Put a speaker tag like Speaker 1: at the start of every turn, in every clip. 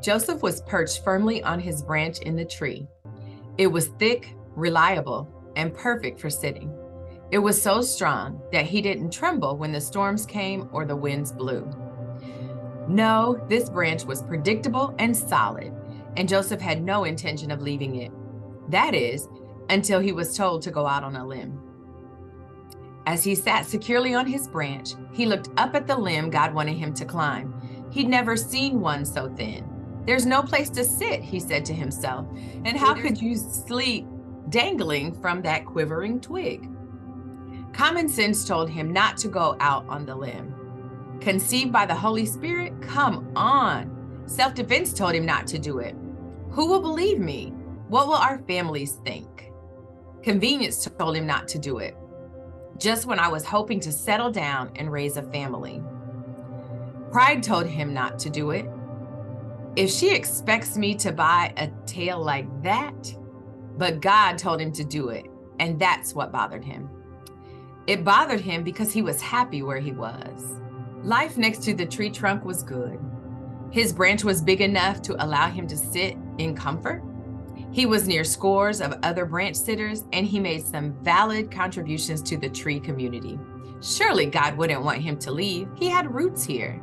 Speaker 1: Joseph was perched firmly on his branch in the tree. It was thick, reliable, and perfect for sitting. It was so strong that he didn't tremble when the storms came or the winds blew. No, this branch was predictable and solid, and Joseph had no intention of leaving it. That is, until he was told to go out on a limb. As he sat securely on his branch, he looked up at the limb God wanted him to climb. He'd never seen one so thin. "There's no place to sit," he said to himself, "and how could you sleep dangling from that quivering twig?" Common sense told him not to go out on the limb. Conceived by the Holy Spirit? Come on. Self-defense told him not to do it. Who will believe me? What will our families think? Convenience told him not to do it. Just when I was hoping to settle down and raise a family. Pride told him not to do it. If she expects me to buy a tail like that? But God told him to do it, and that's what bothered him. It bothered him because he was happy where he was. Life next to the tree trunk was good. His branch was big enough to allow him to sit in comfort. He was near scores of other branch sitters, and he made some valid contributions to the tree community. Surely God wouldn't want him to leave. He had roots here.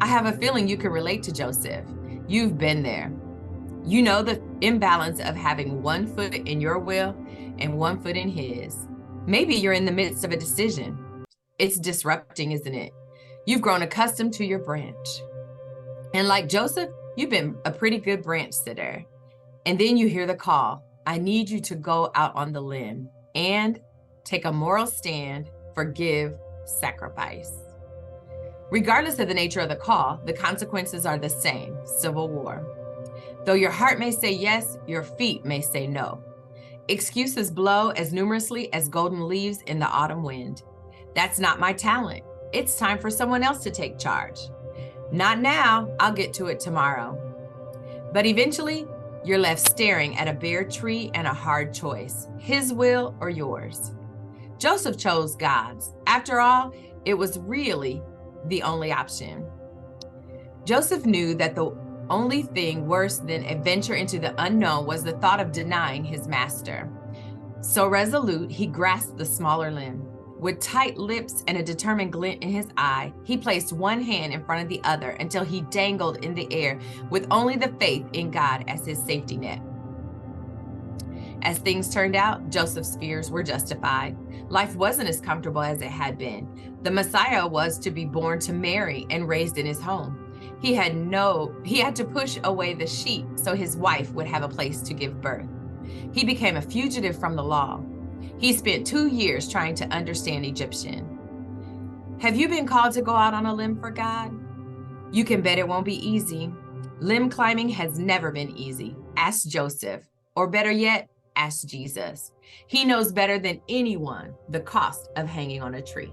Speaker 1: I have a feeling you can relate to Joseph. You've been there. You know the imbalance of having one foot in your will and one foot in his. Maybe you're in the midst of a decision. It's disrupting, isn't it? You've grown accustomed to your branch. And like Joseph, you've been a pretty good branch sitter. And then you hear the call. I need you to go out on the limb and take a moral stand, forgive, sacrifice. Regardless of the nature of the call, the consequences are the same: civil war. Though your heart may say yes, your feet may say no. Excuses blow as numerously as golden leaves in the autumn wind. That's not my talent. It's time for someone else to take charge. Not now, I'll get to it tomorrow. But eventually, you're left staring at a bare tree and a hard choice: his will or yours. Joseph chose God's. After all, it was really the only option. Joseph knew that the only thing worse than a venture into the unknown was the thought of denying his master. So resolute, he grasped the smaller limb. With tight lips and a determined glint in his eye, he placed one hand in front of the other until he dangled in the air with only the faith in God as his safety net. As things turned out, Joseph's fears were justified. Life wasn't as comfortable as it had been. The Messiah was to be born to Mary and raised in his home. He had to push away the sheep so his wife would have a place to give birth. He became a fugitive from the law. He spent 2 years trying to understand Egyptian. Have you been called to go out on a limb for God? You can bet it won't be easy. Limb climbing has never been easy. Ask Joseph, or better yet, ask Jesus. He knows better than anyone the cost of hanging on a tree.